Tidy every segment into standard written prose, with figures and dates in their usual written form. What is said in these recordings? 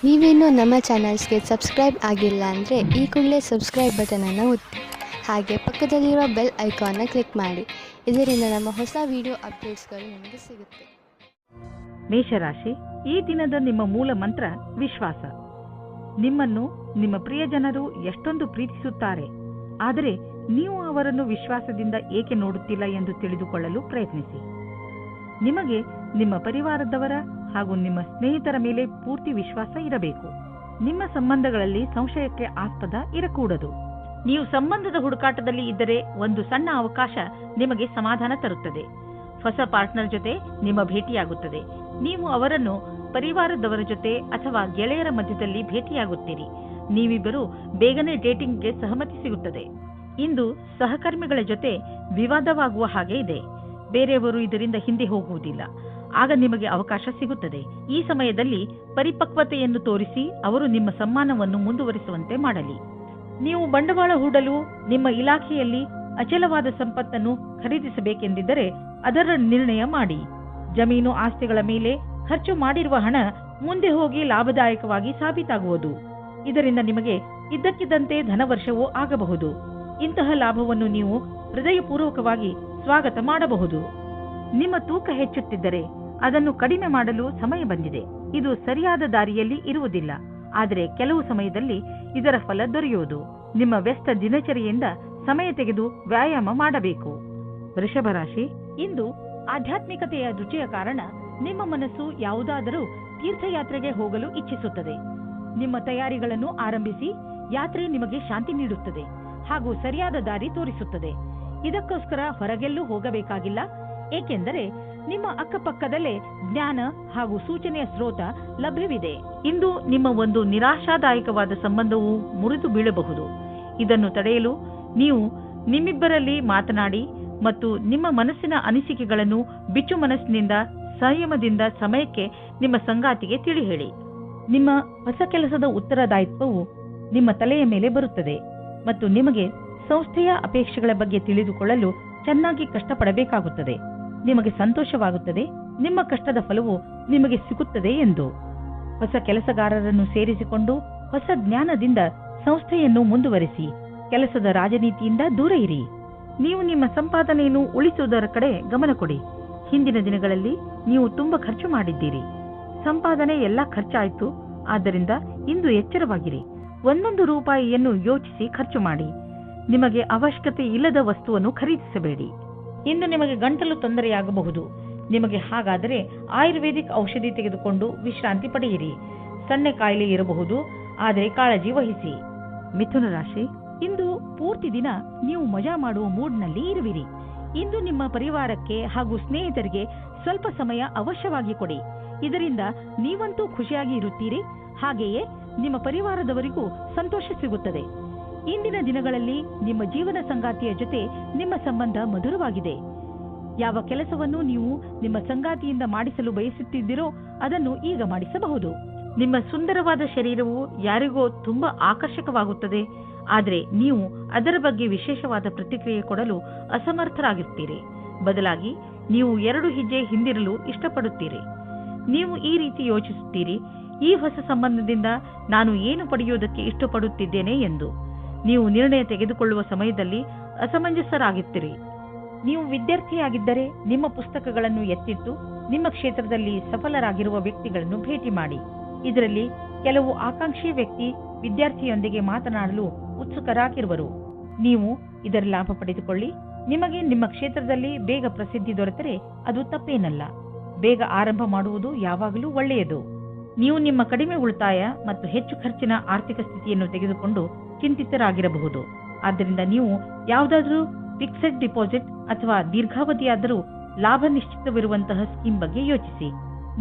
ನೀವೇನೂ ನಮ್ಮ ಚಾನಲ್ಸ್ಗೆ ಸಬ್ಸ್ಕ್ರೈಬ್ ಆಗಿಲ್ಲ ಅಂದರೆ ಈ ಕೂಡಲೇ ಸಬ್ಸ್ಕ್ರೈಬ್ ಬಟನನ್ನು ಒತ್ತಿ ಹಾಗೆ ಪಕ್ಕದಲ್ಲಿರೋ ಬೆಲ್ ಐಕಾನ್ನ ಕ್ಲಿಕ್ ಮಾಡಿ. ಇದರಿಂದ ನಮ್ಮ ಹೊಸ ವಿಡಿಯೋ ಅಪ್ಡೇಟ್ಸ್ಗಳು ನಿಮಗೆ ಸಿಗುತ್ತೆ. ಮೇಷರಾಶಿ, ಈ ದಿನದ ನಿಮ್ಮ ಮೂಲ ಮಂತ್ರ ವಿಶ್ವಾಸ. ನಿಮ್ಮನ್ನು ನಿಮ್ಮ ಪ್ರಿಯಜನರು ಎಷ್ಟೊಂದು ಪ್ರೀತಿಸುತ್ತಾರೆ, ಆದರೆ ನೀವು ಅವರನ್ನು ವಿಶ್ವಾಸದಿಂದ ಏಕೆ ನೋಡುತ್ತಿಲ್ಲ ಎಂದು ತಿಳಿದುಕೊಳ್ಳಲು ಪ್ರಯತ್ನಿಸಿ. ನಿಮಗೆ ನಿಮ್ಮ ಪರಿವಾರದವರ ಹಾಗೂ ನಿಮ್ಮ ಸ್ನೇಹಿತರ ಮೇಲೆ ಪೂರ್ತಿ ವಿಶ್ವಾಸ ಇರಬೇಕು. ನಿಮ್ಮ ಸಂಬಂಧಗಳಲ್ಲಿ ಸಂಶಯಕ್ಕೆ ಆಸ್ಪದ ಇರಕೂಡದು. ನೀವು ಸಂಬಂಧದ ಹುಡುಕಾಟದಲ್ಲಿ ಇದ್ದರೆ ಒಂದು ಸಣ್ಣ ಅವಕಾಶ ನಿಮಗೆ ಸಮಾಧಾನ ತರುತ್ತದೆ. ಹೊಸ ಪಾರ್ಟ್ನರ್ ಜೊತೆ ನಿಮ್ಮ ಭೇಟಿಯಾಗುತ್ತದೆ. ನೀವು ಅವರನ್ನು ಪರಿವಾರದವರ ಜೊತೆ ಅಥವಾ ಗೆಳೆಯರ ಮಧ್ಯದಲ್ಲಿ ಭೇಟಿಯಾಗುತ್ತೀರಿ. ನೀವಿಬ್ಬರು ಬೇಗನೆ ಡೇಟಿಂಗ್ಗೆ ಸಹಮತಿ ಸಿಗುತ್ತದೆ. ಇಂದು ಸಹಕರ್ಮಿಗಳ ಜೊತೆ ವಿವಾದವಾಗುವ ಹಾಗೆ ಇದೆ. ಬೇರೆಯವರು ಇದರಿಂದ ಹಿಂದೆ ಹೋಗುವುದಿಲ್ಲ. ಆಗ ನಿಮಗೆ ಅವಕಾಶ ಸಿಗುತ್ತದೆ. ಈ ಸಮಯದಲ್ಲಿ ಪರಿಪಕ್ವತೆಯನ್ನು ತೋರಿಸಿ ಅವರು ನಿಮ್ಮ ಸಮ್ಮಾನವನ್ನು ಮುಂದುವರಿಸುವಂತೆ ಮಾಡಲಿ. ನೀವು ಬಂಡವಾಳ ಹೂಡಲು ನಿಮ್ಮ ಇಲಾಖೆಯಲ್ಲಿ ಅಚಲವಾದ ಸಂಪತ್ತನ್ನು ಖರೀದಿಸಬೇಕೆಂದಿದ್ದರೆ ಅದರ ನಿರ್ಣಯ ಮಾಡಿ. ಜಮೀನು ಆಸ್ತಿಗಳ ಮೇಲೆ ಖರ್ಚು ಮಾಡಿರುವ ಹಣ ಮುಂದೆ ಹೋಗಿ ಲಾಭದಾಯಕವಾಗಿ ಸಾಬೀತಾಗುವುದು. ಇದರಿಂದ ನಿಮಗೆ ಇದ್ದಕ್ಕಿದ್ದಂತೆ ಧನವರ್ಷವೂ ಆಗಬಹುದು. ಇಂತಹ ಲಾಭವನ್ನು ನೀವು ಹೃದಯಪೂರ್ವಕವಾಗಿ ಸ್ವಾಗತ ಮಾಡಬಹುದು. ನಿಮ್ಮ ತೂಕ ಹೆಚ್ಚುತ್ತಿದ್ದರೆ ಅದನ್ನು ಕಡಿಮೆ ಮಾಡಲು ಸಮಯ ಬಂದಿದೆ. ಇದು ಸರಿಯಾದ ದಾರಿಯಲ್ಲಿ ಇರುವುದಿಲ್ಲ, ಆದರೆ ಕೆಲವು ಸಮಯದಲ್ಲಿ ಇದರ ಫಲ ದೊರೆಯುವುದು. ನಿಮ್ಮ ವ್ಯಸ್ತ ದಿನಚರಿಯಿಂದ ಸಮಯ ತೆಗೆದು ವ್ಯಾಯಾಮ ಮಾಡಬೇಕು. ವೃಷಭ ರಾಶಿ, ಇಂದು ಆಧ್ಯಾತ್ಮಿಕತೆಯ ರುಚಿಯ ಕಾರಣ ನಿಮ್ಮ ಮನಸ್ಸು ಯಾವುದಾದರೂ ತೀರ್ಥಯಾತ್ರೆಗೆ ಹೋಗಲು ಇಚ್ಛಿಸುತ್ತದೆ. ನಿಮ್ಮ ತಯಾರಿಗಳನ್ನು ಆರಂಭಿಸಿ. ಯಾತ್ರೆ ನಿಮಗೆ ಶಾಂತಿ ನೀಡುತ್ತದೆ ಹಾಗೂ ಸರಿಯಾದ ದಾರಿ ತೋರಿಸುತ್ತದೆ. ಇದಕ್ಕೋಸ್ಕರ ಹೊರಗೆಲ್ಲೂ ಹೋಗಬೇಕಾಗಿಲ್ಲ, ಏಕೆಂದರೆ ನಿಮ್ಮ ಅಕ್ಕಪಕ್ಕದಲ್ಲೇ ಜ್ಞಾನ ಹಾಗೂ ಸೂಚನೆಯ ಸ್ರೋತ ಲಭ್ಯವಿದೆ. ಇಂದು ನಿಮ್ಮ ಒಂದು ನಿರಾಶಾದಾಯಕವಾದ ಸಂಬಂಧವು ಮುರಿದು ಬೀಳಬಹುದು. ಇದನ್ನು ತಡೆಯಲು ನೀವು ನಿಮ್ಮಿಬ್ಬರಲ್ಲಿ ಮಾತನಾಡಿ ಮತ್ತು ನಿಮ್ಮ ಮನಸ್ಸಿನ ಅನಿಸಿಕೆಗಳನ್ನು ಬಿಚ್ಚು ಮನಸ್ಸಿನಿಂದ ಸಂಯಮದಿಂದ ಸಮಯಕ್ಕೆ ನಿಮ್ಮ ಸಂಗಾತಿಗೆ ತಿಳಿ ಹೇಳಿ. ನಿಮ್ಮ ಹೊಸ ಕೆಲಸದ ಉತ್ತರದಾಯಿತ್ವವು ನಿಮ್ಮ ತಲೆಯ ಮೇಲೆ ಬರುತ್ತದೆ ಮತ್ತು ನಿಮಗೆ ಸಂಸ್ಥೆಯ ಅಪೇಕ್ಷೆಗಳ ಬಗ್ಗೆ ತಿಳಿದುಕೊಳ್ಳಲು ಚೆನ್ನಾಗಿ ಕಷ್ಟಪಡಬೇಕಾಗುತ್ತದೆ. ನಿಮಗೆ ಸಂತೋಷವಾಗುತ್ತದೆ, ನಿಮ್ಮ ಕಷ್ಟದ ಫಲವು ನಿಮಗೆ ಸಿಗುತ್ತದೆ ಎಂದು. ಹೊಸ ಕೆಲಸಗಾರರನ್ನು ಸೇರಿಸಿಕೊಂಡು ಹೊಸ ಜ್ಞಾನದಿಂದ ಸಂಸ್ಥೆಯನ್ನು ಮುಂದುವರಿಸಿ. ಕೆಲಸದ ರಾಜನೀತಿಯಿಂದ ದೂರ ಇರಿ. ನೀವು ನಿಮ್ಮ ಸಂಪಾದನೆಯನ್ನು ಉಳಿಸುವುದರ ಕಡೆ ಗಮನ ಕೊಡಿ. ಹಿಂದಿನ ದಿನಗಳಲ್ಲಿ ನೀವು ತುಂಬಾ ಖರ್ಚು ಮಾಡಿದ್ದೀರಿ. ಸಂಪಾದನೆ ಎಲ್ಲ ಖರ್ಚಾಯಿತು. ಆದ್ದರಿಂದ ಇಂದು ಎಚ್ಚರವಾಗಿರಿ. ಒಂದೊಂದು ರೂಪಾಯಿಯನ್ನು ಯೋಚಿಸಿ ಖರ್ಚು ಮಾಡಿ. ನಿಮಗೆ ಅವಶ್ಯಕತೆ ಇಲ್ಲದ ವಸ್ತುವನ್ನು ಖರೀದಿಸಬೇಡಿ. ಇಂದು ನಿಮಗೆ ಗಂಟಲು ತೊಂದರೆಯಾಗಬಹುದು. ನಿಮಗೆ ಹಾಗಾದರೆ ಆಯುರ್ವೇದಿಕ್ ಔಷಧಿ ತೆಗೆದುಕೊಂಡು ವಿಶ್ರಾಂತಿ ಪಡೆಯಿರಿ. ಸಣ್ಣ ಕಾಯಿಲೆ ಇರಬಹುದು, ಆದರೆ ಕಾಳಜಿ ವಹಿಸಿ. ಮಿಥುನ ರಾಶಿ, ಇಂದು ಪೂರ್ತಿ ದಿನ ನೀವು ಮಜಾ ಮಾಡುವ ಮೂಡ್ನಲ್ಲಿ ಇರುವಿರಿ. ಇಂದು ನಿಮ್ಮ ಪರಿವಾರಕ್ಕೆ ಹಾಗೂ ಸ್ನೇಹಿತರಿಗೆ ಸ್ವಲ್ಪ ಸಮಯ ಅವಶ್ಯವಾಗಿ ಕೊಡಿ. ಇದರಿಂದ ನೀವಂತೂ ಖುಷಿಯಾಗಿ ಇರುತ್ತೀರಿ, ಹಾಗೆಯೇ ನಿಮ್ಮ ಪರಿವಾರದವರಿಗೂ ಸಂತೋಷ ಸಿಗುತ್ತದೆ. ಇಂದಿನ ದಿನಗಳಲ್ಲಿ ನಿಮ್ಮ ಜೀವನ ಸಂಗಾತಿಯ ಜೊತೆ ನಿಮ್ಮ ಸಂಬಂಧ ಮಧುರವಾಗಿದೆ. ಯಾವ ಕೆಲಸವನ್ನು ನೀವು ನಿಮ್ಮ ಸಂಗಾತಿಯಿಂದ ಮಾಡಿಸಲು ಬಯಸುತ್ತಿದ್ದೀರೋ ಅದನ್ನು ಈಗ ಮಾಡಿಸಬಹುದು. ನಿಮ್ಮ ಸುಂದರವಾದ ಶರೀರವು ಯಾರಿಗೋ ತುಂಬಾ ಆಕರ್ಷಕವಾಗುತ್ತದೆ, ಆದರೆ ನೀವು ಅದರ ಬಗ್ಗೆ ವಿಶೇಷವಾದ ಪ್ರತಿಕ್ರಿಯೆ ಕೊಡಲು ಅಸಮರ್ಥರಾಗಿರ್ತೀರಿ. ಬದಲಾಗಿ ನೀವು 2 ಹೆಜ್ಜೆ ಹಿಂದಿರಲು ಇಷ್ಟಪಡುತ್ತೀರಿ. ನೀವು ಈ ರೀತಿ ಯೋಚಿಸುತ್ತೀರಿ, ಈ ಹೊಸ ಸಂಬಂಧದಿಂದ ನಾನು ಏನು ಪಡೆಯುವುದಕ್ಕೆ ಇಷ್ಟಪಡುತ್ತಿದ್ದೇನೆ ಎಂದು. ನೀವು ನಿರ್ಣಯ ತೆಗೆದುಕೊಳ್ಳುವ ಸಮಯದಲ್ಲಿ ಅಸಮಂಜಸರಾಗುತ್ತೀರಿ. ನೀವು ವಿದ್ಯಾರ್ಥಿಯಾಗಿದ್ದರೆ ನಿಮ್ಮ ಪುಸ್ತಕಗಳನ್ನು ಎತ್ತಿಟ್ಟು ನಿಮ್ಮ ಕ್ಷೇತ್ರದಲ್ಲಿ ಸಫಲರಾಗಿರುವ ವ್ಯಕ್ತಿಗಳನ್ನು ಭೇಟಿ ಮಾಡಿ. ಇದರಲ್ಲಿ ಕೆಲವು ಆಕಾಂಕ್ಷಿ ವ್ಯಕ್ತಿ ವಿದ್ಯಾರ್ಥಿಯೊಂದಿಗೆ ಮಾತನಾಡಲು ಉತ್ಸುಕರಾಗಿರುವರು. ನೀವು ಇದರ ಲಾಭ ಪಡೆದುಕೊಳ್ಳಿ. ನಿಮಗೆ ನಿಮ್ಮ ಕ್ಷೇತ್ರದಲ್ಲಿ ಬೇಗ ಪ್ರಸಿದ್ಧಿ ದೊರೆತರೆ ಅದು ತಪ್ಪೇನಲ್ಲ. ಬೇಗ ಆರಂಭ ಮಾಡುವುದು ಯಾವಾಗಲೂ ಒಳ್ಳೆಯದು. ನೀವು ನಿಮ್ಮ ಕಡಿಮೆ ಉಳಿತಾಯ ಮತ್ತು ಹೆಚ್ಚು ಖರ್ಚಿನ ಆರ್ಥಿಕ ಸ್ಥಿತಿಯನ್ನು ತೆಗೆದುಕೊಂಡು ಚಿಂತಿತರಾಗಿರಬಹುದು. ಆದ್ದರಿಂದ ನೀವು ಯಾವುದಾದರೂ ಫಿಕ್ಸೆಡ್ ಡಿಪಾಸಿಟ್ ಅಥವಾ ದೀರ್ಘಾವಧಿಯಾದರೂ ಲಾಭ ನಿಶ್ಚಿತವಿರುವಂತಹ ಸ್ಕೀಮ್ ಬಗ್ಗೆ ಯೋಚಿಸಿ.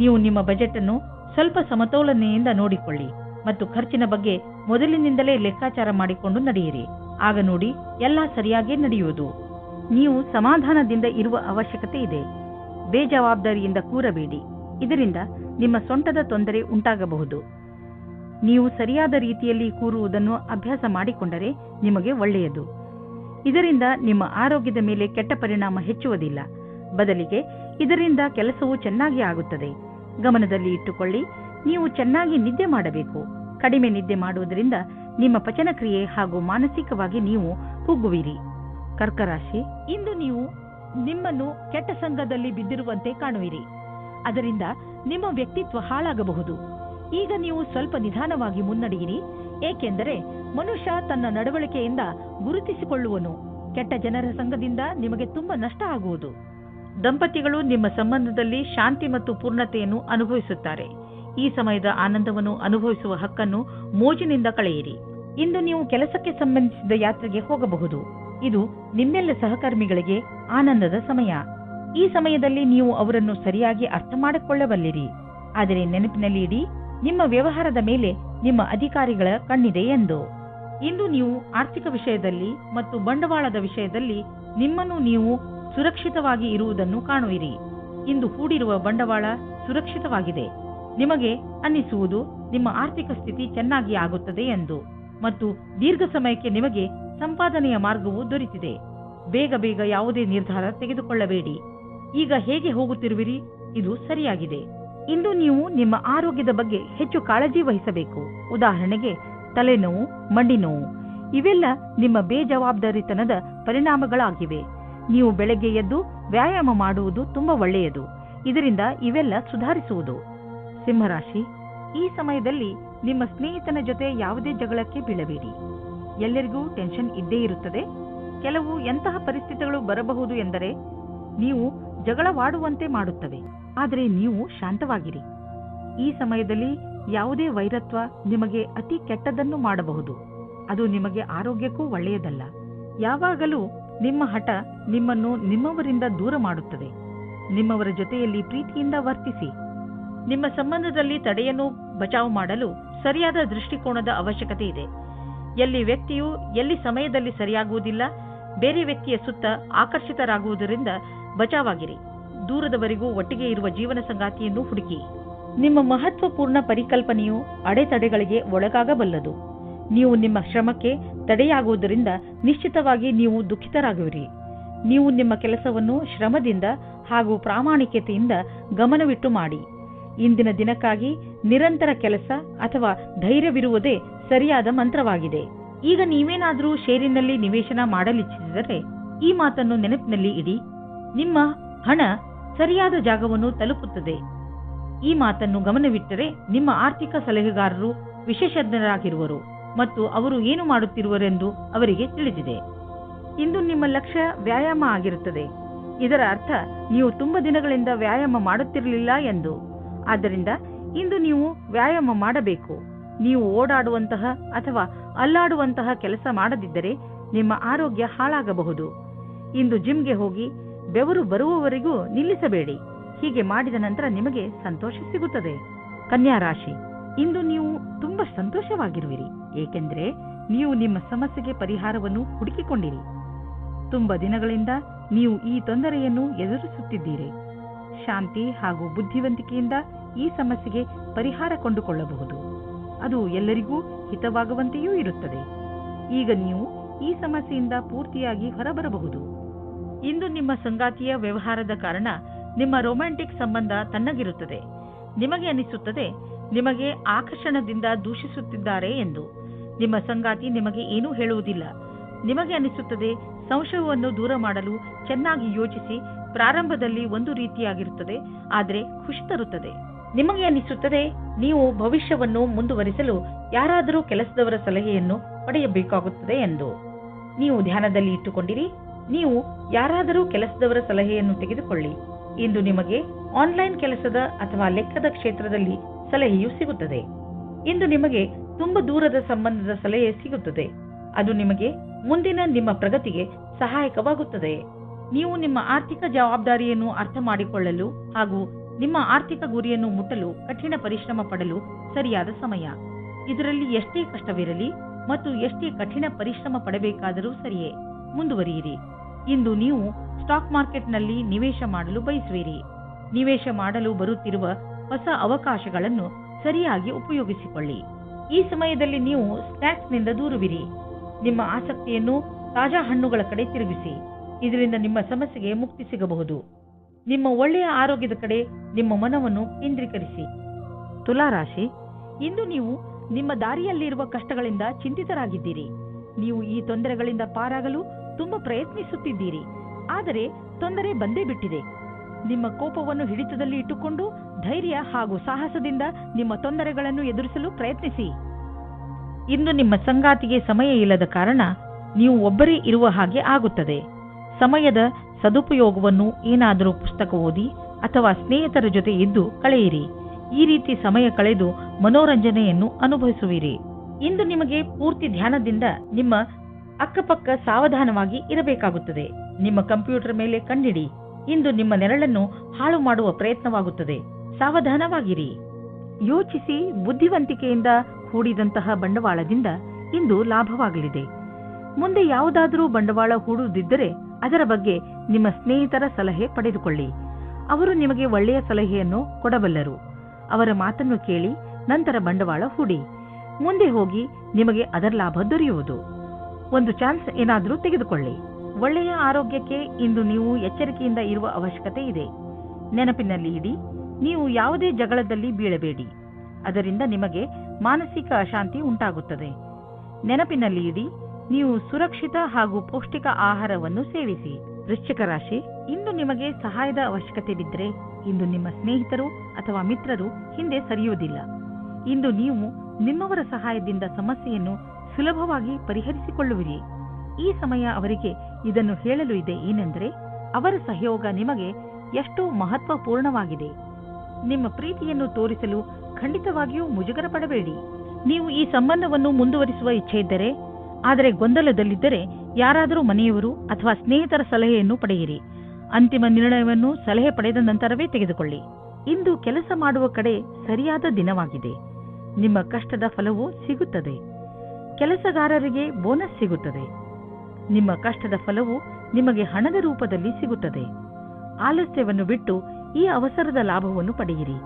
ನೀವು ನಿಮ್ಮ ಬಜೆಟ್ ಅನ್ನು ಸ್ವಲ್ಪ ಸಮತೋಲನೆಯಿಂದ ನೋಡಿಕೊಳ್ಳಿ ಮತ್ತು ಖರ್ಚಿನ ಬಗ್ಗೆ ಮೊದಲಿನಿಂದಲೇ ಲೆಕ್ಕಾಚಾರ ಮಾಡಿಕೊಂಡು ನಡೆಯಿರಿ. ಆಗ ನೋಡಿ ಎಲ್ಲ ಸರಿಯಾಗೇ ನಡೆಯುವುದು. ನೀವು ಸಮಾಧಾನದಿಂದ ಇರುವ ಅವಶ್ಯಕತೆ ಇದೆ. ಬೇಜವಾಬ್ದಾರಿಯಿಂದ ಕೂರಬೇಡಿ. ಇದರಿಂದ ನಿಮ್ಮ ಸೊಂಟದ ತೊಂದರೆ ಉಂಟಾಗಬಹುದು. ನೀವು ಸರಿಯಾದ ರೀತಿಯಲ್ಲಿ ಕೂರುವುದನ್ನು ಅಭ್ಯಾಸ ಮಾಡಿಕೊಂಡರೆ ನಿಮಗೆ ಒಳ್ಳೆಯದು. ಇದರಿಂದ ನಿಮ್ಮ ಆರೋಗ್ಯದ ಮೇಲೆ ಕೆಟ್ಟ ಪರಿಣಾಮ ಹೆಚ್ಚುವುದಿಲ್ಲ. ಬದಲಿಗೆ ಇದರಿಂದ ಕೆಲಸವು ಚೆನ್ನಾಗಿ ಆಗುತ್ತದೆ. ಗಮನದಲ್ಲಿ ಇಟ್ಟುಕೊಳ್ಳಿ, ನೀವು ಚೆನ್ನಾಗಿ ನಿದ್ದೆ ಮಾಡಬೇಕು. ಕಡಿಮೆ ನಿದ್ದೆ ಮಾಡುವುದರಿಂದ ನಿಮ್ಮ ಪಚನಕ್ರಿಯೆ ಹಾಗೂ ಮಾನಸಿಕವಾಗಿ ನೀವು ಕುಗ್ಗುವಿರಿ. ಕರ್ಕ ರಾಶಿ, ಇಂದು ನೀವು ನಿಮ್ಮನ್ನು ಕೆಟ್ಟ ಸಂಘದಲ್ಲಿ ಬಿದ್ದಿರುವಂತೆ ಕಾಣುವಿರಿ. ಅದರಿಂದ ನಿಮ್ಮ ವ್ಯಕ್ತಿತ್ವ ಹಾಳಾಗಬಹುದು. ಈಗ ನೀವು ಸ್ವಲ್ಪ ನಿಧಾನವಾಗಿ ಮುನ್ನಡೆಯಿರಿ, ಏಕೆಂದರೆ ಮನುಷ್ಯ ತನ್ನ ನಡವಳಿಕೆಯಿಂದ ಗುರುತಿಸಿಕೊಳ್ಳುವನು. ಕೆಟ್ಟ ಜನರ ಸಂಘದಿಂದ ನಿಮಗೆ ತುಂಬಾ ನಷ್ಟ ಆಗುವುದು. ದಂಪತಿಗಳು ನಿಮ್ಮ ಸಂಬಂಧದಲ್ಲಿ ಶಾಂತಿ ಮತ್ತು ಪೂರ್ಣತೆಯನ್ನು ಅನುಭವಿಸುತ್ತಾರೆ. ಈ ಸಮಯದ ಆನಂದವನ್ನು ಅನುಭವಿಸುವ ಹಕ್ಕನ್ನು ಮೋಜಿನಿಂದ ಕಳೆಯಿರಿ. ಇಂದು ನೀವು ಕೆಲಸಕ್ಕೆ ಸಂಬಂಧಿಸಿದ ಯಾತ್ರೆಗೆ ಹೋಗಬಹುದು. ಇದು ನಿಮ್ಮೆಲ್ಲ ಸಹಕರ್ಮಿಗಳಿಗೆ ಆನಂದದ ಸಮಯ. ಈ ಸಮಯದಲ್ಲಿ ನೀವು ಅವರನ್ನು ಸರಿಯಾಗಿ ಅರ್ಥ ಮಾಡಿಕೊಳ್ಳಬಲ್ಲಿರಿ. ಆದರೆ ನೆನಪಿನಲ್ಲಿ ಇಡಿ, ನಿಮ್ಮ ವ್ಯವಹಾರದ ಮೇಲೆ ನಿಮ್ಮ ಅಧಿಕಾರಿಗಳ ಕಣ್ಣಿದೆ ಎಂದು. ಇಂದು ನೀವು ಆರ್ಥಿಕ ವಿಷಯದಲ್ಲಿ ಮತ್ತು ಬಂಡವಾಳದ ವಿಷಯದಲ್ಲಿ ನಿಮ್ಮನ್ನು ನೀವು ಸುರಕ್ಷಿತವಾಗಿ ಇರುವುದನ್ನು ಕಾಣುವಿರಿ. ಇಂದು ಹೂಡಿರುವ ಬಂಡವಾಳ ಸುರಕ್ಷಿತವಾಗಿದೆ. ನಿಮಗೆ ಅನ್ನಿಸುವುದು ನಿಮ್ಮ ಆರ್ಥಿಕ ಸ್ಥಿತಿ ಚೆನ್ನಾಗಿ ಆಗುತ್ತದೆ ಎಂದು ಮತ್ತು ದೀರ್ಘ ಸಮಯಕ್ಕೆ ನಿಮಗೆ ಸಂಪಾದನೆಯ ಮಾರ್ಗವು ದೊರೆತಿದೆ. ಬೇಗ ಬೇಗ ಯಾವುದೇ ನಿರ್ಧಾರ ತೆಗೆದುಕೊಳ್ಳಬೇಡಿ. ಈಗ ಹೇಗೆ ಹೋಗುತ್ತಿರುವಿರಿ ಇದು ಸರಿಯಾಗಿದೆ. ಇಂದು ನೀವು ನಿಮ್ಮ ಆರೋಗ್ಯದ ಬಗ್ಗೆ ಹೆಚ್ಚು ಕಾಳಜಿ ವಹಿಸಬೇಕು. ಉದಾಹರಣೆಗೆ ತಲೆನೋವು, ಮಂಡಿ ನೋವು ಇವೆಲ್ಲ ನಿಮ್ಮ ಬೇಜವಾಬ್ದಾರಿತನದ ಪರಿಣಾಮಗಳಾಗಿವೆ. ನೀವು ಬೆಳಗ್ಗೆ ಎದ್ದು ವ್ಯಾಯಾಮ ಮಾಡುವುದು ತುಂಬಾ ಒಳ್ಳೆಯದು. ಇದರಿಂದ ಇವೆಲ್ಲ ಸುಧಾರಿಸುವುದು. ಸಿಂಹರಾಶಿ, ಈ ಸಮಯದಲ್ಲಿ ನಿಮ್ಮ ಸ್ನೇಹಿತನ ಜೊತೆ ಯಾವುದೇ ಜಗಳಕ್ಕೆ ಬೀಳಬೇಡಿ. ಎಲ್ಲರಿಗೂ ಟೆನ್ಷನ್ ಇದ್ದೇ ಇರುತ್ತದೆ. ಕೆಲವು ಎಂತಹ ಪರಿಸ್ಥಿತಿಗಳು ಬರಬಹುದು ಎಂದರೆ ನೀವು ಜಗಳವಾಡುವಂತೆ ಮಾಡುತ್ತವೆ. ಆದರೆ ನೀವು ಶಾಂತವಾಗಿರಿ. ಈ ಸಮಯದಲ್ಲಿ ಯಾವುದೇ ವೈರತ್ವ ನಿಮಗೆ ಅತಿ ಕೆಟ್ಟದನ್ನು ಮಾಡಬಹುದು. ಅದು ನಿಮಗೆ ಆರೋಗ್ಯಕ್ಕೂ ಒಳ್ಳೆಯದಲ್ಲ. ಯಾವಾಗಲೂ ನಿಮ್ಮ ಹಠ ನಿಮ್ಮನ್ನು ನಿಮ್ಮವರಿಂದ ದೂರ ಮಾಡುತ್ತದೆ. ನಿಮ್ಮವರ ಜೊತೆಯಲ್ಲಿ ಪ್ರೀತಿಯಿಂದ ವರ್ತಿಸಿ. ನಿಮ್ಮ ಸಂಬಂಧದಲ್ಲಿ ತಡೆಯನ್ನು ಬಚಾವು ಮಾಡಲು ಸರಿಯಾದ ದೃಷ್ಟಿಕೋನದ ಅವಶ್ಯಕತೆ ಇದೆ. ಎಲ್ಲಿ ವ್ಯಕ್ತಿಯು ಎಲ್ಲಿ ಸಮಯದಲ್ಲಿ ಸರಿಯಾಗುವುದಿಲ್ಲ, ಬೇರೆ ವ್ಯಕ್ತಿಯ ಸುತ್ತ ಆಕರ್ಷಿತರಾಗುವುದರಿಂದ ಬಚಾವಾಗಿರಿ. ದೂರದವರೆಗೂ ಒಟ್ಟಿಗೆ ಇರುವ ಜೀವನ ಸಂಗಾತಿಯನ್ನು ಹುಡುಕಿ. ನಿಮ್ಮ ಮಹತ್ವಪೂರ್ಣ ಪರಿಕಲ್ಪನೆಯು ಅಡೆತಡೆಗಳಿಗೆ ಒಳಗಾಗಬಲ್ಲದು. ನೀವು ನಿಮ್ಮ ಶ್ರಮಕ್ಕೆ ತಡೆಯಾಗುವುದರಿಂದ ನಿಶ್ಚಿತವಾಗಿ ನೀವು ದುಃಖಿತರಾಗುವಿರಿ. ನೀವು ನಿಮ್ಮ ಕೆಲಸವನ್ನು ಶ್ರಮದಿಂದ ಹಾಗೂ ಪ್ರಾಮಾಣಿಕತೆಯಿಂದ ಗಮನವಿಟ್ಟು ಮಾಡಿ. ಇಂದಿನ ದಿನಕ್ಕಾಗಿ ನಿರಂತರ ಕೆಲಸ ಅಥವಾ ಧೈರ್ಯವಿರುವುದೇ ಸರಿಯಾದ ಮಂತ್ರವಾಗಿದೆ. ಈಗ ನೀವೇನಾದರೂ ಷೇರಿನಲ್ಲಿ ನಿವೇಶನ ಮಾಡಲಿಚ್ಛಿಸಿದರೆ ಈ ಮಾತನ್ನು ನೆನಪಿನಲ್ಲಿ ಇಡಿ. ನಿಮ್ಮ ಹಣ ಸರಿಯಾದ ಜಾಗವನ್ನು ತಲುಪುತ್ತದೆ. ಈ ಮಾತನ್ನು ಗಮನವಿಟ್ಟರೆ ನಿಮ್ಮ ಆರ್ಥಿಕ ಸಲಹೆಗಾರರು ವಿಶೇಷಜ್ಞರಾಗಿರುವರು ಮತ್ತು ಅವರು ಏನು ಮಾಡುತ್ತಿರುವರೆಂದು ಅವರಿಗೆ ತಿಳಿದಿದೆ. ಇಂದು ನಿಮ್ಮ ಲಕ್ಷ್ಯ ವ್ಯಾಯಾಮ ಆಗಿರುತ್ತದೆ. ಇದರ ಅರ್ಥ ನೀವು ತುಂಬಾ ದಿನಗಳಿಂದ ವ್ಯಾಯಾಮ ಮಾಡುತ್ತಿರಲಿಲ್ಲ ಎಂದು. ಆದ್ದರಿಂದ ಇಂದು ನೀವು ವ್ಯಾಯಾಮ ಮಾಡಬೇಕು. ನೀವು ಓಡಾಡುವಂತಹ ಅಥವಾ ಅಲ್ಲಾಡುವಂತಹ ಕೆಲಸ ಮಾಡದಿದ್ದರೆ ನಿಮ್ಮ ಆರೋಗ್ಯ ಹಾಳಾಗಬಹುದು. ಇಂದು ಜಿಮ್ಗೆ ಹೋಗಿ ಬೆವರು ಬರುವವರೆಗೂ ನಿಲ್ಲಿಸಬೇಡಿ. ಹೀಗೆ ಮಾಡಿದ ನಂತರ ನಿಮಗೆ ಸಂತೋಷ ಸಿಗುತ್ತದೆ. ಕನ್ಯಾ ರಾಶಿ, ಇಂದು ನೀವು ತುಂಬಾ ಸಂತೋಷವಾಗಿರುವಿರಿ, ಏಕೆಂದರೆ ನೀವು ನಿಮ್ಮ ಸಮಸ್ಯೆಗೆ ಪರಿಹಾರವನ್ನು ಹುಡುಕಿಕೊಂಡಿರಿ. ತುಂಬಾ ದಿನಗಳಿಂದ ನೀವು ಈ ತೊಂದರೆಯನ್ನು ಎದುರಿಸುತ್ತಿದ್ದೀರಿ. ಶಾಂತಿ ಹಾಗೂ ಬುದ್ಧಿವಂತಿಕೆಯಿಂದ ಈ ಸಮಸ್ಯೆಗೆ ಪರಿಹಾರ ಕೊಂಡುಕೊಳ್ಳಬಹುದು. ಅದು ಎಲ್ಲರಿಗೂ ಹಿತವಾಗುವಂತೆಯೂ ಇರುತ್ತದೆ. ಈಗ ನೀವು ಈ ಸಮಸ್ಯೆಯಿಂದ ಪೂರ್ತಿಯಾಗಿ ಹೊರಬರಬಹುದು. ಇಂದು ನಿಮ್ಮ ಸಂಗಾತಿಯ ವ್ಯವಹಾರದ ಕಾರಣ ನಿಮ್ಮ ರೊಮ್ಯಾಂಟಿಕ್ ಸಂಬಂಧ ತಣ್ಣಗಿರುತ್ತದೆ. ನಿಮಗೆ ಅನಿಸುತ್ತದೆ ನಿಮಗೆ ಆಕರ್ಷಣದಿಂದ ದೂಷಿಸುತ್ತಿದ್ದಾರೆ ಎಂದು. ನಿಮ್ಮ ಸಂಗಾತಿ ನಿಮಗೆ ಏನೂ ಹೇಳುವುದಿಲ್ಲ. ನಿಮಗೆ ಅನಿಸುತ್ತದೆ ಸಂಶಯವನ್ನು ದೂರ ಮಾಡಲು ಚೆನ್ನಾಗಿ ಯೋಚಿಸಿ. ಪ್ರಾರಂಭದಲ್ಲಿ ಒಂದು ರೀತಿಯಾಗಿರುತ್ತದೆ, ಆದರೆ ಖುಷಿ ತರುತ್ತದೆ. ನಿಮಗೆ ಅನಿಸುತ್ತದೆ ನೀವು ಭವಿಷ್ಯವನ್ನು ಮುಂದುವರಿಸಲು ಯಾರಾದರೂ ಕೆಲಸದವರ ಸಲಹೆಯನ್ನು ಪಡೆಯಬೇಕಾಗುತ್ತದೆ ಎಂದು. ನೀವು ಧ್ಯಾನದಲ್ಲಿ ಇಟ್ಟುಕೊಂಡಿರಿ. ನೀವು ಯಾರಾದರೂ ಕೆಲಸದವರ ಸಲಹೆಯನ್ನು ತೆಗೆದುಕೊಳ್ಳಿ. ಇಂದು ನಿಮಗೆ ಆನ್ಲೈನ್ ಕೆಲಸದ ಅಥವಾ ಲೆಕ್ಕದ ಕ್ಷೇತ್ರದಲ್ಲಿ ಸಲಹೆಯು ಸಿಗುತ್ತದೆ. ಇಂದು ನಿಮಗೆ ತುಂಬಾ ದೂರದ ಸಂಬಂಧದ ಸಲಹೆ ಸಿಗುತ್ತದೆ. ಅದು ನಿಮಗೆ ಮುಂದಿನ ನಿಮ್ಮ ಪ್ರಗತಿಗೆ ಸಹಾಯಕವಾಗುತ್ತದೆ. ನೀವು ನಿಮ್ಮ ಆರ್ಥಿಕ ಜವಾಬ್ದಾರಿಯನ್ನು ಅರ್ಥ ಮಾಡಿಕೊಳ್ಳಲು ಹಾಗೂ ನಿಮ್ಮ ಆರ್ಥಿಕ ಗುರಿಯನ್ನು ಮುಟ್ಟಲು ಕಠಿಣ ಪರಿಶ್ರಮ ಪಡಲು ಸರಿಯಾದ ಸಮಯ. ಇದರಲ್ಲಿ ಎಷ್ಟೇ ಕಷ್ಟವಿರಲಿ ಮತ್ತು ಎಷ್ಟೇ ಕಠಿಣ ಪರಿಶ್ರಮ ಪಡಬೇಕಾದರೂ ಸರಿಯೇ, ಮುಂದುವರಿಯಿರಿ. ಇಂದು ನೀವು ಸ್ಟಾಕ್ ಮಾರ್ಕೆಟ್ನಲ್ಲಿ ನಿವೇಶ ಮಾಡಲು ಬಯಸುವಿರಿ. ನಿವೇಶ ಮಾಡಲು ಬರುತ್ತಿರುವ ಹೊಸ ಅವಕಾಶಗಳನ್ನು ಸರಿಯಾಗಿ ಉಪಯೋಗಿಸಿಕೊಳ್ಳಿ. ಈ ಸಮಯದಲ್ಲಿ ನೀವು ಸ್ನ್ಯಾಕ್ಸ್ನಿಂದ ದೂರವಿರಿ. ನಿಮ್ಮ ಆಸಕ್ತಿಯನ್ನು ತಾಜಾ ಹಣ್ಣುಗಳ ಕಡೆ ತಿರುಗಿಸಿ. ಇದರಿಂದ ನಿಮ್ಮ ಸಮಸ್ಯೆಗೆ ಮುಕ್ತಿ ಸಿಗಬಹುದು. ನಿಮ್ಮ ಒಳ್ಳೆಯ ಆರೋಗ್ಯದ ಕಡೆ ನಿಮ್ಮ ಮನವನ್ನು ಕೇಂದ್ರೀಕರಿಸಿ. ತುಲಾ ರಾಶಿ, ಇಂದು ನೀವು ನಿಮ್ಮ ದಾರಿಯಲ್ಲಿರುವ ಕಷ್ಟಗಳಿಂದ ಚಿಂತಿತರಾಗಿದ್ದೀರಿ. ನೀವು ಈ ತೊಂದರೆಗಳಿಂದ ಪಾರಾಗಲು ತುಂಬಾ ಪ್ರಯತ್ನಿಸುತ್ತಿದ್ದೀರಿ, ಆದರೆ ತೊಂದರೆ ಬಂದೇ ಬಿಟ್ಟಿದೆ. ನಿಮ್ಮ ಕೋಪವನ್ನು ಹಿಡಿತದಲ್ಲಿ ಇಟ್ಟುಕೊಂಡು ಧೈರ್ಯ ಹಾಗೂ ಸಾಹಸದಿಂದ ನಿಮ್ಮ ತೊಂದರೆಗಳನ್ನು ಎದುರಿಸಲು ಪ್ರಯತ್ನಿಸಿ. ಇಂದು ನಿಮ್ಮ ಸಂಗಾತಿಗೆ ಸಮಯ ಇಲ್ಲದ ಕಾರಣ ನೀವು ಒಬ್ಬರೇ ಇರುವ ಹಾಗೆ ಆಗುತ್ತದೆ. ಸಮಯದ ಸದುಪಯೋಗವನ್ನು ಏನಾದರೂ ಪುಸ್ತಕ ಓದಿ ಅಥವಾ ಸ್ನೇಹಿತರ ಜೊತೆ ಇದ್ದು ಕಳೆಯಿರಿ. ಈ ರೀತಿ ಸಮಯ ಕಳೆದು ಮನೋರಂಜನೆಯನ್ನು ಅನುಭವಿಸುವಿರಿ. ಇಂದು ನಿಮಗೆ ಪೂರ್ತಿ ಧ್ಯಾನದಿಂದ ನಿಮ್ಮ ಅಕ್ಕಪಕ್ಕ ಸಾವಧಾನವಾಗಿ ಇರಬೇಕಾಗುತ್ತದೆ. ನಿಮ್ಮ ಕಂಪ್ಯೂಟರ್ ಮೇಲೆ ಕಣ್ಣಿಡಿ. ಇಂದು ನಿಮ್ಮ ನೆರಳನ್ನು ಹಾಳು ಮಾಡುವ ಪ್ರಯತ್ನವಾಗುತ್ತದೆ. ಸಾವಧಾನವಾಗಿರಿ. ಯೋಚಿಸಿ ಬುದ್ಧಿವಂತಿಕೆಯಿಂದ ಹೂಡಿದಂತಹ ಬಂಡವಾಳದಿಂದ ಇಂದು ಲಾಭವಾಗಲಿದೆ. ಮುಂದೆ ಯಾವುದಾದರೂ ಬಂಡವಾಳ ಹೂಡುವುದಿದ್ದರೆ ಅದರ ಬಗ್ಗೆ ನಿಮ್ಮ ಸ್ನೇಹಿತರ ಸಲಹೆ ಪಡೆದುಕೊಳ್ಳಿ. ಅವರು ನಿಮಗೆ ಒಳ್ಳೆಯ ಸಲಹೆಯನ್ನು ಕೊಡಬಲ್ಲರು. ಅವರ ಮಾತನ್ನು ಕೇಳಿ ನಂತರ ಬಂಡವಾಳ ಹೂಡಿ. ಮುಂದೆ ಹೋಗಿ ನಿಮಗೆ ಅದರ ಲಾಭ ದೊರೆಯುವುದು. ಒಂದು ಚಾನ್ಸ್ ಏನಾದರೂ ತೆಗೆದುಕೊಳ್ಳಿ. ಒಳ್ಳೆಯ ಆರೋಗ್ಯಕ್ಕೆ ಇಂದು ನೀವು ಎಚ್ಚರಿಕೆಯಿಂದ ಇರುವ ಅವಶ್ಯಕತೆ ಇದೆ. ನೆನಪಿನಲ್ಲಿ ಇಡಿ, ನೀವು ಯಾವುದೇ ಜಗಳದಲ್ಲಿ ಬೀಳಬೇಡಿ. ಅದರಿಂದ ನಿಮಗೆ ಮಾನಸಿಕ ಅಶಾಂತಿ ಉಂಟಾಗುತ್ತದೆ. ನೆನಪಿನಲ್ಲಿ ಇಡಿ, ನೀವು ಸುರಕ್ಷಿತ ಹಾಗೂ ಪೌಷ್ಟಿಕ ಆಹಾರವನ್ನು ಸೇವಿಸಿ. ವೃಶ್ಚಿಕ ರಾಶಿ, ಇಂದು ನಿಮಗೆ ಸಹಾಯದ ಅವಶ್ಯಕತೆ ಬಿದ್ದರೆ ಇಂದು ನಿಮ್ಮ ಸ್ನೇಹಿತರು ಅಥವಾ ಮಿತ್ರರು ಹಿಂದೆ ಸರಿಯುವುದಿಲ್ಲ. ಇಂದು ನೀವು ನಿಮ್ಮವರ ಸಹಾಯದಿಂದ ಸಮಸ್ಯೆಯನ್ನು ಸುಲಭವಾಗಿ ಪರಿಹರಿಸಿಕೊಳ್ಳುವಿರಿ. ಈ ಸಮಯ ಅವರಿಗೆ ಇದನ್ನು ಹೇಳಲು ಇದೆ ಏನೆಂದರೆ ಅವರ ಸಹಯೋಗ ನಿಮಗೆ ಎಷ್ಟು ಮಹತ್ವಪೂರ್ಣವಾಗಿದೆ. ನಿಮ್ಮ ಪ್ರೀತಿಯನ್ನು ತೋರಿಸಲು ಖಂಡಿತವಾಗಿಯೂ ಮುಜುಗರ ಪಡಬೇಡಿ. ನೀವು ಈ ಸಂಬಂಧವನ್ನು ಮುಂದುವರಿಸುವ ಇಚ್ಛೆ ಇದ್ದರೆ, ಆದರೆ ಗೊಂದಲದಲ್ಲಿದ್ದರೆ ಯಾರಾದರೂ ಮನೆಯವರು ಅಥವಾ ಸ್ನೇಹಿತರ ಸಲಹೆಯನ್ನು ಪಡೆಯಿರಿ. ಅಂತಿಮ ನಿರ್ಣಯವನ್ನು ಸಲಹೆ ಪಡೆದ ನಂತರವೇ ತೆಗೆದುಕೊಳ್ಳಿ. ಇಂದು ಕೆಲಸ ಮಾಡುವ ಕಡೆ ಸರಿಯಾದ ದಿನವಾಗಿದೆ. ನಿಮ್ಮ ಕಷ್ಟದ ಫಲವು ಸಿಗುತ್ತದೆ. ಕೆಲಸಗಾರರಿಗೆ ಬೋನಸ್ ಸಿಗುತ್ತದೆ. ನಿಮ್ಮ ಕಷ್ಟದ ಫಲವು ನಿಮಗೆ ಹಣದ ರೂಪದಲ್ಲಿ ಸಿಗುತ್ತದೆ. ಆಲಸ್ಯವನ್ನು ಬಿಟ್ಟು ಈ ಅವಸರದ ಲಾಭವನ್ನು ಪಡೆಯಿರಿ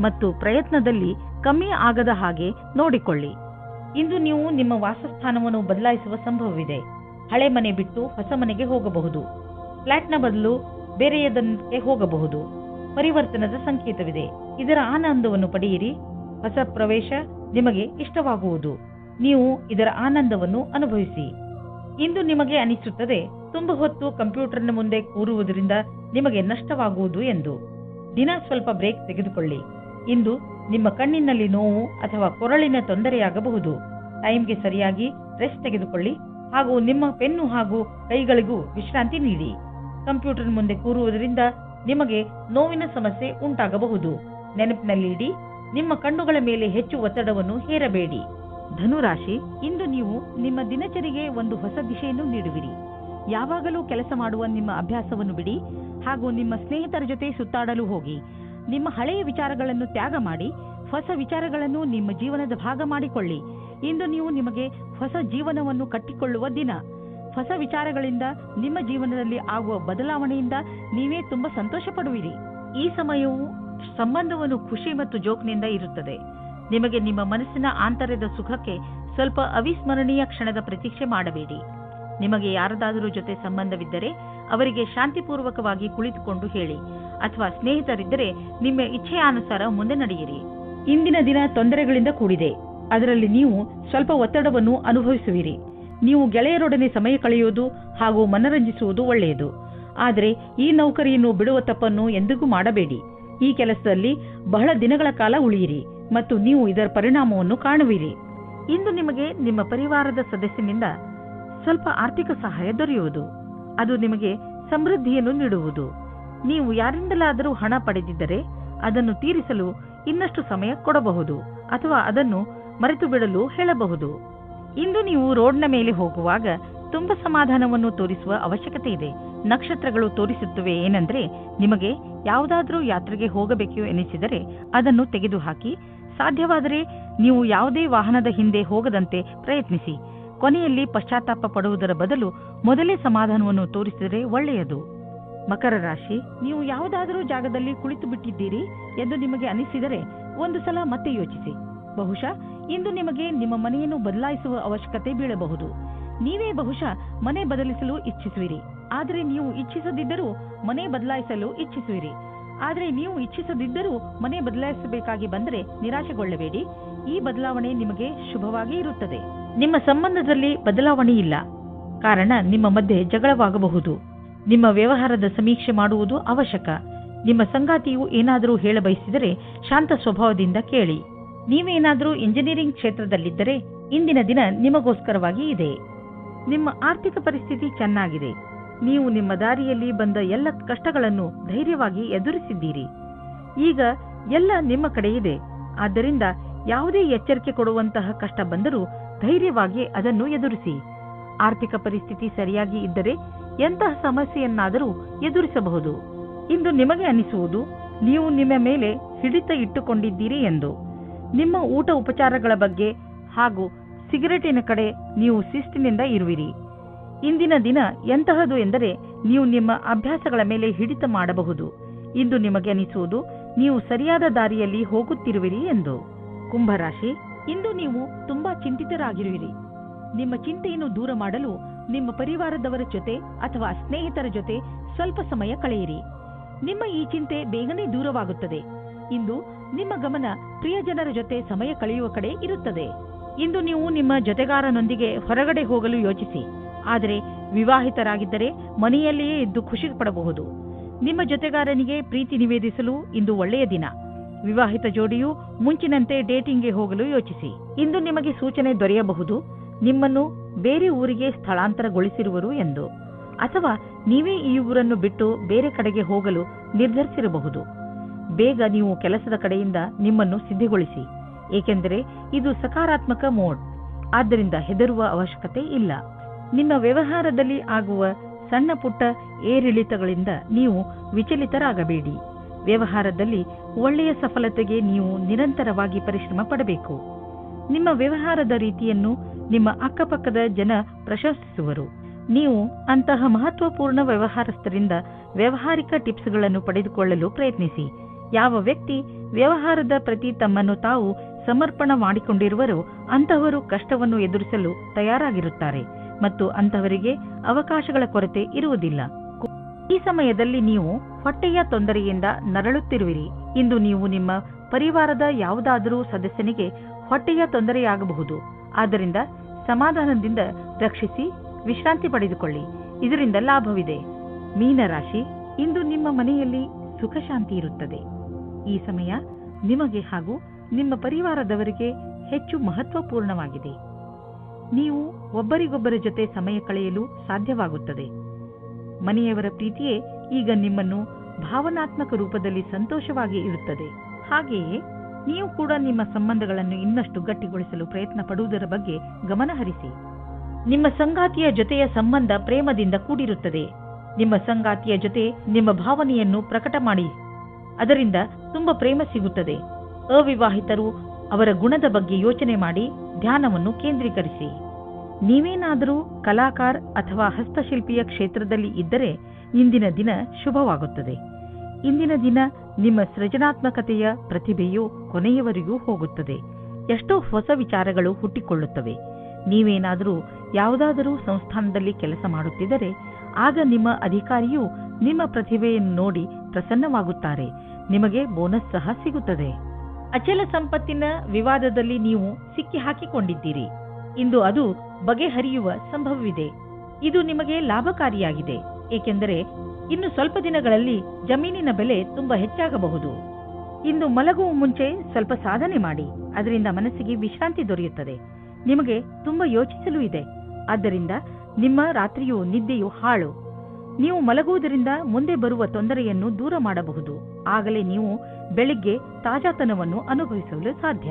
ಮತ್ತು ಪ್ರಯತ್ನದಲ್ಲಿ ಕಮ್ಮಿ ಆಗದ ಹಾಗೆ ನೋಡಿಕೊಳ್ಳಿ. ಇಂದು ನೀವು ನಿಮ್ಮ ವಾಸಸ್ಥಾನವನ್ನು ಬದಲಾಯಿಸುವ ಸಂಭವವಿದೆ. ಹಳೆ ಮನೆ ಬಿಟ್ಟು ಹೊಸ ಮನೆಗೆ ಹೋಗಬಹುದು. ಫ್ಲಾಟ್ನ ಬದಲು ಬೇರೆಯದಕ್ಕೆ ಹೋಗಬಹುದು. ಪರಿವರ್ತನದ ಸಂಕೇತವಿದೆ. ಇದರ ಆನಂದವನ್ನು ಪಡೆಯಿರಿ. ಹೊಸ ಪ್ರವೇಶ ನಿಮಗೆ ಇಷ್ಟವಾಗುವುದು. ನೀವು ಇದರ ಆನಂದವನ್ನು ಅನುಭವಿಸಿ. ಇಂದು ನಿಮಗೆ ಅನಿಸುತ್ತದೆ ತುಂಬ ಹೊತ್ತು ಕಂಪ್ಯೂಟರ್ನ ಮುಂದೆ ಕೂರುವುದರಿಂದ ನಿಮಗೆ ನಷ್ಟವಾಗುವುದು ಎಂದು. ದಿನ ಸ್ವಲ್ಪ ಬ್ರೇಕ್ ತೆಗೆದುಕೊಳ್ಳಿ. ಇಂದು ನಿಮ್ಮ ಕಣ್ಣಿನಲ್ಲಿ ನೋವು ಅಥವಾ ಕೊರಳಿನ ತೊಂದರೆಯಾಗಬಹುದು. ಟೈಮ್ಗೆ ಸರಿಯಾಗಿ ರೆಸ್ಟ್ ತೆಗೆದುಕೊಳ್ಳಿ ಹಾಗೂ ನಿಮ್ಮ ಪೆನ್ನು ಹಾಗೂ ಕೈಗಳಿಗೂ ವಿಶ್ರಾಂತಿ ನೀಡಿ. ಕಂಪ್ಯೂಟರ್ ಮುಂದೆ ಕೂರುವುದರಿಂದ ನಿಮಗೆ ನೋವಿನ ಸಮಸ್ಯೆ ಉಂಟಾಗಬಹುದು. ನೆನಪಿನಲ್ಲಿ ಇಡಿ, ನಿಮ್ಮ ಕಣ್ಣುಗಳ ಮೇಲೆ ಹೆಚ್ಚು ಒತ್ತಡವನ್ನು ಹೇರಬೇಡಿ. ಧನುರಾಶಿ, ಇಂದು ನೀವು ನಿಮ್ಮ ದಿನಚರಿಗೆ ಒಂದು ಹೊಸ ದಿಶೆಯನ್ನು ನೀಡುವಿರಿ. ಯಾವಾಗಲೂ ಕೆಲಸ ಮಾಡುವ ನಿಮ್ಮ ಅಭ್ಯಾಸವನ್ನು ಬಿಡಿ ಹಾಗೂ ನಿಮ್ಮ ಸ್ನೇಹಿತರ ಜೊತೆ ಸುತ್ತಾಡಲು ಹೋಗಿ. ನಿಮ್ಮ ಹಳೆಯ ವಿಚಾರಗಳನ್ನು ತ್ಯಾಗ ಮಾಡಿ ಹೊಸ ವಿಚಾರಗಳನ್ನು ನಿಮ್ಮ ಜೀವನದ ಭಾಗ ಮಾಡಿಕೊಳ್ಳಿ. ಇಂದು ನೀವು ನಿಮಗೆ ಹೊಸ ಜೀವನವನ್ನು ಕಟ್ಟಿಕೊಳ್ಳುವ ದಿನ. ಹೊಸ ವಿಚಾರಗಳಿಂದ ನಿಮ್ಮ ಜೀವನದಲ್ಲಿ ಆಗುವ ಬದಲಾವಣೆಯಿಂದ ನೀವೇ ತುಂಬಾ ಸಂತೋಷ ಪಡುವಿರಿ. ಈ ಸಮಯವು ಸಂಬಂಧವನ್ನು ಖುಷಿ ಮತ್ತು ಜೋಕ್ನಿಂದ ಇರುತ್ತದೆ. ನಿಮಗೆ ನಿಮ್ಮ ಮನಸ್ಸಿನ ಆಂತರ್ಯದ ಸುಖಕ್ಕೆ ಸ್ವಲ್ಪ ಅವಿಸ್ಮರಣೀಯ ಕ್ಷಣದ ಪ್ರತೀಕ್ಷೆ ಮಾಡಬೇಡಿ. ನಿಮಗೆ ಯಾರದಾದರೂ ಜೊತೆ ಸಂಬಂಧವಿದ್ದರೆ ಅವರಿಗೆ ಶಾಂತಿಪೂರ್ವಕವಾಗಿ ಕುಳಿತುಕೊಂಡು ಹೇಳಿ ಅಥವಾ ಸ್ನೇಹಿತರಿದ್ದರೆ ನಿಮ್ಮ ಇಚ್ಛೆಯಾನುಸಾರ ಮುಂದೆ ನಡೆಯಿರಿ. ಇಂದಿನ ದಿನ ತೊಂದರೆಗಳಿಂದ ಕೂಡಿದೆ. ಅದರಲ್ಲಿ ನೀವು ಸ್ವಲ್ಪ ಒತ್ತಡವನ್ನು ಅನುಭವಿಸುವಿರಿ. ನೀವು ಗೆಳೆಯರೊಡನೆ ಸಮಯ ಕಳೆಯುವುದು ಹಾಗೂ ಮನರಂಜಿಸುವುದು ಒಳ್ಳೆಯದು. ಆದರೆ ಈ ನೌಕರಿಯನ್ನು ಬಿಡುವ ತಪ್ಪನ್ನು ಎಂದಿಗೂ ಮಾಡಬೇಡಿ. ಈ ಕೆಲಸದಲ್ಲಿ ಬಹಳ ದಿನಗಳ ಕಾಲ ಉಳಿಯಿರಿ ಮತ್ತು ನೀವು ಇದರ ಪರಿಣಾಮವನ್ನು ಕಾಣುವಿರಿ. ಇಂದು ನಿಮಗೆ ನಿಮ್ಮ ಪರಿವಾರದ ಸದಸ್ಯನಿಂದ ಸ್ವಲ್ಪ ಆರ್ಥಿಕ ಸಹಾಯ ದೊರೆಯುವುದು. ಅದು ನಿಮಗೆ ಸಮೃದ್ಧಿಯನ್ನು ನೀಡುವುದು. ನೀವು ಯಾರಿಂದಲಾದರೂ ಹಣ ಪಡೆದಿದ್ದರೆ ಅದನ್ನು ತೀರಿಸಲು ಇನ್ನಷ್ಟು ಸಮಯ ಕೊಡಬಹುದು ಅಥವಾ ಅದನ್ನು ಮರೆತು ಬಿಡಲು ಹೇಳಬಹುದು. ಇಂದು ನೀವು ರೋಡ್ನ ಮೇಲೆ ಹೋಗುವಾಗ ತುಂಬ ಸಮಾಧಾನವನ್ನು ತೋರಿಸುವ ಅವಶ್ಯಕತೆ ಇದೆ. ನಕ್ಷತ್ರಗಳು ತೋರಿಸುತ್ತವೆ ಏನೆಂದರೆ ನಿಮಗೆ ಯಾವುದಾದ್ರೂ ಯಾತ್ರೆಗೆ ಹೋಗಬೇಕು ಎನಿಸಿದರೆ ಅದನ್ನು ತೆಗೆದುಹಾಕಿ. ಸಾಧ್ಯವಾದರೆ ನೀವು ಯಾವುದೇ ವಾಹನದ ಹಿಂದೆ ಹೋಗದಂತೆ ಪ್ರಯತ್ನಿಸಿ. ಕೊನೆಯಲ್ಲಿ ಪಶ್ಚಾತ್ತಾಪ ಪಡುವುದರ ಬದಲು ಮೊದಲೇ ಸಮಾಧಾನವನ್ನು ತೋರಿಸಿದರೆ ಒಳ್ಳೆಯದು. ಮಕರ ರಾಶಿ, ನೀವು ಯಾವುದಾದರೂ ಜಾಗದಲ್ಲಿ ಕುಳಿತು ಬಿಟ್ಟಿದ್ದೀರಿ ಎಂದು ನಿಮಗೆ ಅನಿಸಿದರೆ ಒಂದು ಸಲ ಮತ್ತೆ ಯೋಚಿಸಿ. ಬಹುಶಃ ಇಂದು ನಿಮಗೆ ನಿಮ್ಮ ಮನೆಯನ್ನು ಬದಲಾಯಿಸುವ ಅವಶ್ಯಕತೆ ಬೀಳಬಹುದು. ನೀವೇ ಬಹುಶಃ ಮನೆ ಬದಲಿಸಲು ಇಚ್ಛಿಸುವಿರಿ, ಆದರೆ ನೀವು ಇಚ್ಛಿಸದಿದ್ದರೂ ಮನೆ ಬದಲಾಯಿಸಲು ಇಚ್ಛಿಸುವಿರಿ. ಆದರೆ ನೀವು ಇಚ್ಛಿಸದಿದ್ದರೂ ಮನೆ ಬದಲಾಯಿಸಬೇಕಾಗಿ ಬಂದರೆ ನಿರಾಶೆಗೊಳ್ಳಬೇಡಿ. ಈ ಬದಲಾವಣೆ ನಿಮಗೆ ಶುಭವಾಗಿ ಇರುತ್ತದೆ. ನಿಮ್ಮ ಸಂಬಂಧದಲ್ಲಿ ಬದಲಾವಣೆ ಇಲ್ಲ, ಕಾರಣ ನಿಮ್ಮ ಮಧ್ಯೆ ಜಗಳವಾಗಬಹುದು. ನಿಮ್ಮ ವ್ಯವಹಾರದ ಸಮೀಕ್ಷೆ ಮಾಡುವುದು ಅವಶ್ಯಕ. ನಿಮ್ಮ ಸಂಗಾತಿಯು ಏನಾದರೂ ಹೇಳ ಬಯಸಿದರೆ ಶಾಂತ ಸ್ವಭಾವದಿಂದ ಕೇಳಿ. ನೀವೇನಾದರೂ ಇಂಜಿನಿಯರಿಂಗ್ ಕ್ಷೇತ್ರದಲ್ಲಿದ್ದರೆ ಇಂದಿನ ದಿನ ನಿಮಗೋಸ್ಕರವಾಗಿ ಇದೆ. ನಿಮ್ಮ ಆರ್ಥಿಕ ಪರಿಸ್ಥಿತಿ ಚೆನ್ನಾಗಿದೆ. ನೀವು ನಿಮ್ಮ ದಾರಿಯಲ್ಲಿ ಬಂದ ಎಲ್ಲ ಕಷ್ಟಗಳನ್ನು ಧೈರ್ಯವಾಗಿ ಎದುರಿಸಿದ್ದೀರಿ. ಈಗ ಎಲ್ಲ ನಿಮ್ಮ ಕಡೆ ಇದೆ. ಆದ್ದರಿಂದ ಯಾವುದೇ ಎಚ್ಚರಿಕೆ ಕೊಡುವಂತಹ ಕಷ್ಟ ಬಂದರೂ ಧೈರ್ಯವಾಗಿ ಅದನ್ನು ಎದುರಿಸಿ. ಆರ್ಥಿಕ ಪರಿಸ್ಥಿತಿ ಸರಿಯಾಗಿ ಇದ್ದರೆ ಎಂತಹ ಸಮಸ್ಯೆಯನ್ನಾದರೂ ಎದುರಿಸಬಹುದು. ಇಂದು ನಿಮಗೆ ಅನಿಸುವುದು ನೀವು ನಿಮ್ಮ ಮೇಲೆ ಹಿಡಿತ ಇಟ್ಟುಕೊಂಡಿದ್ದೀರಿ ಎಂದು. ನಿಮ್ಮ ಊಟ ಉಪಚಾರಗಳ ಬಗ್ಗೆ ಹಾಗೂ ಸಿಗರೇಟಿನ ಕಡೆ ನೀವು ಶಿಸ್ತಿನಿಂದ ಇರುವಿರಿ. ಇಂದಿನ ದಿನ ಎಂತಹದು ಎಂದರೆ ನೀವು ನಿಮ್ಮ ಅಭ್ಯಾಸಗಳ ಮೇಲೆ ಹಿಡಿತ ಮಾಡಬಹುದು. ಇಂದು ನಿಮಗೆ ಅನಿಸುವುದು ನೀವು ಸರಿಯಾದ ದಾರಿಯಲ್ಲಿ ಹೋಗುತ್ತಿರುವಿರಿ ಎಂದು. ಕುಂಭರಾಶಿ, ಇಂದು ನೀವು ತುಂಬಾ ಚಿಂತಿತರಾಗಿರುವಿರಿ. ನಿಮ್ಮ ಚಿಂತೆಯನ್ನು ದೂರ ಮಾಡಲು ನಿಮ್ಮ ಪರಿವಾರದವರ ಜೊತೆ ಅಥವಾ ಸ್ನೇಹಿತರ ಜೊತೆ ಸ್ವಲ್ಪ ಸಮಯ ಕಳೆಯಿರಿ. ನಿಮ್ಮ ಈ ಚಿಂತೆ ಬೇಗನೆ ದೂರವಾಗುತ್ತದೆ. ಇಂದು ನಿಮ್ಮ ಗಮನ ಪ್ರಿಯಜನರ ಜೊತೆ ಸಮಯ ಕಳೆಯುವ ಕಡೆ ಇರುತ್ತದೆ. ಇಂದು ನೀವು ನಿಮ್ಮ ಜೊತೆಗಾರನೊಂದಿಗೆ ಹೊರಗಡೆ ಹೋಗಲು ಯೋಚಿಸಿ. ಆದರೆ ವಿವಾಹಿತರಾಗಿದ್ದರೆ ಮನೆಯಲ್ಲಿಯೇ ಇದ್ದು ಖುಷಿ ಪಡಬಹುದು. ನಿಮ್ಮ ಜೊತೆಗಾರನಿಗೆ ಪ್ರೀತಿ ನಿವೇದಿಸಲು ಇಂದು ಒಳ್ಳೆಯ ದಿನ. ವಿವಾಹಿತ ಜೋಡಿಯು ಮುಂಚಿನಂತೆ ಡೇಟಿಂಗ್ಗೆ ಹೋಗಲು ಯೋಚಿಸಿ. ಇಂದು ನಿಮಗೆ ಸೂಚನೆ ದೊರೆಯಬಹುದು ನಿಮ್ಮನ್ನು ಬೇರೆ ಊರಿಗೆ ಸ್ಥಳಾಂತರಗೊಳಿಸಿರುವರು ಎಂದು, ಅಥವಾ ನೀವೇ ಈ ಊರನ್ನು ಬಿಟ್ಟು ಬೇರೆ ಕಡೆಗೆ ಹೋಗಲು ನಿರ್ಧರಿಸಿರಬಹುದು. ಬೇಗ ನೀವು ಕೆಲಸದ ಕಡೆಯಿಂದ ನಿಮ್ಮನ್ನು ಸಿದ್ಧಗೊಳಿಸಿ, ಏಕೆಂದರೆ ಇದು ಸಕಾರಾತ್ಮಕ ಮೋಡ್. ಆದ್ದರಿಂದ ಹೆದರುವ ಅವಶ್ಯಕತೆ ಇಲ್ಲ. ನಿಮ್ಮ ವ್ಯವಹಾರದಲ್ಲಿ ಆಗುವ ಸಣ್ಣ ಪುಟ್ಟ ಏರಿಳಿತಗಳಿಂದ ನೀವು ವಿಚಲಿತರಾಗಬೇಡಿ. ವ್ಯವಹಾರದಲ್ಲಿ ಒಳ್ಳೆಯ ಸಫಲತೆಗೆ ನೀವು ನಿರಂತರವಾಗಿ ಪರಿಶ್ರಮ ಪಡಬೇಕು. ನಿಮ್ಮ ವ್ಯವಹಾರದ ರೀತಿಯನ್ನು ನಿಮ್ಮ ಅಕ್ಕಪಕ್ಕದ ಜನ ಪ್ರಶಂಸಿಸುವರು. ನೀವು ಅಂತಹ ಮಹತ್ವಪೂರ್ಣ ವ್ಯವಹಾರಸ್ಥರಿಂದ ವ್ಯಾವಹಾರಿಕ ಟಿಪ್ಸ್ಗಳನ್ನು ಪಡೆದುಕೊಳ್ಳಲು ಪ್ರಯತ್ನಿಸಿ. ಯಾವ ವ್ಯಕ್ತಿ ವ್ಯವಹಾರದ ಪ್ರತಿ ತಮ್ಮನ್ನು ತಾವು ಸಮರ್ಪಣ ಮಾಡಿಕೊಂಡಿರುವರೋ ಅಂತಹವರು ಕಷ್ಟವನ್ನು ಎದುರಿಸಲು ತಯಾರಾಗಿರುತ್ತಾರೆ ಮತ್ತು ಅಂತಹವರಿಗೆ ಅವಕಾಶಗಳ ಕೊರತೆ ಇರುವುದಿಲ್ಲ. ಈ ಸಮಯದಲ್ಲಿ ನೀವು ಹೊಟ್ಟೆಯ ತೊಂದರೆಯಿಂದ ನರಳುತ್ತಿರುವಿರಿ. ಇಂದು ನೀವು ನಿಮ್ಮ ಪರಿವಾರದ ಯಾವುದಾದರೂ ಸದಸ್ಯನಿಗೆ ಹೊಟ್ಟೆಯ ತೊಂದರೆಯಾಗಬಹುದು. ಆದ್ದರಿಂದ ಸಮಾಧಾನದಿಂದ ರಕ್ಷಿಸಿ ವಿಶ್ರಾಂತಿ ಪಡೆದುಕೊಳ್ಳಿ. ಇದರಿಂದ ಲಾಭವಿದೆ. ಮೀನರಾಶಿ, ಇಂದು ನಿಮ್ಮ ಮನೆಯಲ್ಲಿ ಸುಖ ಶಾಂತಿ ಇರುತ್ತದೆ. ಈ ಸಮಯ ನಿಮಗೆ ಹಾಗೂ ನಿಮ್ಮ ಪರಿವಾರದವರಿಗೆ ಹೆಚ್ಚು ಮಹತ್ವಪೂರ್ಣವಾಗಿದೆ. ನೀವು ಒಬ್ಬರಿಗೊಬ್ಬರ ಜೊತೆ ಸಮಯ ಕಳೆಯಲು ಸಾಧ್ಯವಾಗುತ್ತದೆ. ಮನೆಯವರ ಪ್ರೀತಿಯೇ ಈಗ ನಿಮ್ಮನ್ನು ಭಾವನಾತ್ಮಕ ರೂಪದಲ್ಲಿ ಸಂತೋಷವಾಗಿ ಇರುತ್ತದೆ. ಹಾಗೆಯೇ ನೀವು ಕೂಡ ನಿಮ್ಮ ಸಂಬಂಧಗಳನ್ನು ಇನ್ನಷ್ಟು ಗಟ್ಟಿಗೊಳಿಸಲು ಪ್ರಯತ್ನ ಪಡುವುದರ ಬಗ್ಗೆ ಗಮನ ಹರಿಸಿ. ನಿಮ್ಮ ಸಂಗಾತಿಯ ಜೊತೆಯ ಸಂಬಂಧ ಪ್ರೇಮದಿಂದ ಕೂಡಿರುತ್ತದೆ. ನಿಮ್ಮ ಸಂಗಾತಿಯ ಜೊತೆ ನಿಮ್ಮ ಭಾವನೆಯನ್ನು ಪ್ರಕಟ ಮಾಡಿ, ಅದರಿಂದ ತುಂಬ ಪ್ರೇಮ ಸಿಗುತ್ತದೆ. ಅವಿವಾಹಿತರು ಅವರ ಗುಣದ ಬಗ್ಗೆ ಯೋಚನೆ ಮಾಡಿ ಧ್ಯಾನವನ್ನು ಕೇಂದ್ರೀಕರಿಸಿ. ನೀವೇನಾದರೂ ಕಲಾಕಾರ ಅಥವಾ ಹಸ್ತಶಿಲ್ಪಿಯ ಕ್ಷೇತ್ರದಲ್ಲಿ ಇದ್ದರೆ ಇಂದಿನ ದಿನ ಶುಭವಾಗುತ್ತದೆ. ಇಂದಿನ ದಿನ ನಿಮ್ಮ ಸೃಜನಾತ್ಮಕತೆಯ ಪ್ರತಿಭೆಯು ಕೊನೆಯವರೆಗೂ ಹೋಗುತ್ತದೆ. ಎಷ್ಟೋ ಹೊಸ ವಿಚಾರಗಳು ಹುಟ್ಟಿಕೊಳ್ಳುತ್ತವೆ. ನೀವೇನಾದರೂ ಯಾವುದಾದರೂ ಸಂಸ್ಥಾನದಲ್ಲಿ ಕೆಲಸ ಮಾಡುತ್ತಿದ್ದರೆ ಆಗ ನಿಮ್ಮ ಅಧಿಕಾರಿಯು ನಿಮ್ಮ ಪ್ರತಿಭೆಯನ್ನು ನೋಡಿ ಪ್ರಸನ್ನವಾಗುತ್ತಾರೆ. ನಿಮಗೆ ಬೋನಸ್ ಸಹ ಸಿಗುತ್ತದೆ. ಅಚಲ ಸಂಪತ್ತಿನ ವಿವಾದದಲ್ಲಿ ನೀವು ಸಿಕ್ಕಿ ಹಾಕಿಕೊಂಡಿದ್ದೀರಿ. ಇಂದು ಅದು ಬಗೆಹರಿಯುವ ಸಂಭವವಿದೆ. ಇದು ನಿಮಗೆ ಲಾಭಕಾರಿಯಾಗಿದೆ, ಏಕೆಂದರೆ ಇನ್ನು ಸ್ವಲ್ಪ ದಿನಗಳಲ್ಲಿ ಜಮೀನಿನ ಬೆಲೆ ತುಂಬಾ ಹೆಚ್ಚಾಗಬಹುದು. ಇಂದು ಮಲಗುವ ಮುಂಚೆ ಸ್ವಲ್ಪ ಸಾಧನೆ ಮಾಡಿ, ಅದರಿಂದ ಮನಸ್ಸಿಗೆ ವಿಶ್ರಾಂತಿ ದೊರೆಯುತ್ತದೆ. ನಿಮಗೆ ತುಂಬಾ ಯೋಚಿಸಲು ಇದೆ, ಆದ್ದರಿಂದ ನಿಮ್ಮ ರಾತ್ರಿಯು ನಿದ್ದೆಯು ಹಾಳು. ನೀವು ಮಲಗುವುದರಿಂದ ಮುಂದೆ ಬರುವ ತೊಂದರೆಯನ್ನು ದೂರ ಮಾಡಬಹುದು. ಆಗಲೇ ನೀವು ಬೆಳಿಗ್ಗೆ ತಾಜಾತನವನ್ನು ಅನುಭವಿಸಲು ಸಾಧ್ಯ.